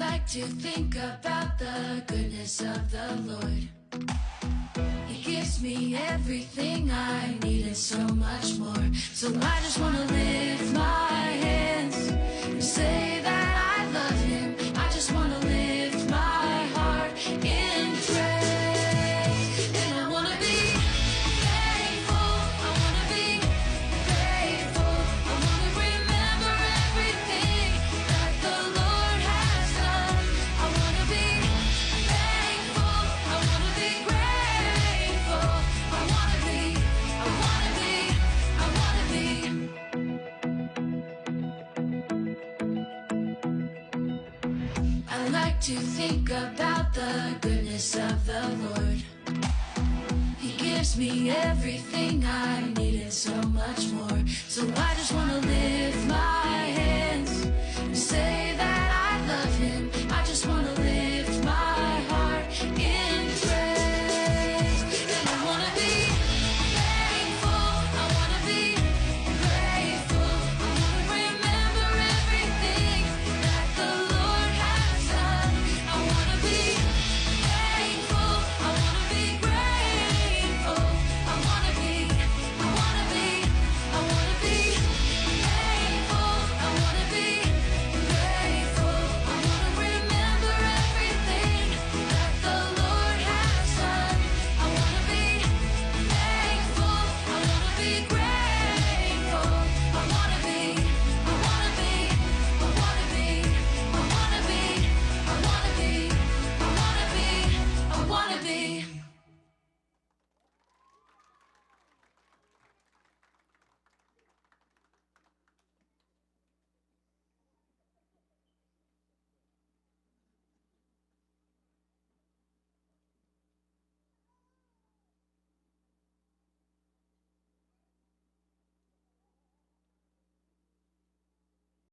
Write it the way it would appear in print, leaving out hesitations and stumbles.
like to think about the goodness of the Lord. He gives me everything I need and so much more. So I just want to lift my hands and say that I love Him. I just want to lift my heart in praise. And I want to be thankful. I want to be grateful. I want to remember everything that the Lord has done. I want to be thankful. I want to be grateful. I want to be, I want to be, I want to be. I like to think about the goodness of the Lord. He gives me everything I need and so much more. So I just want to lift my head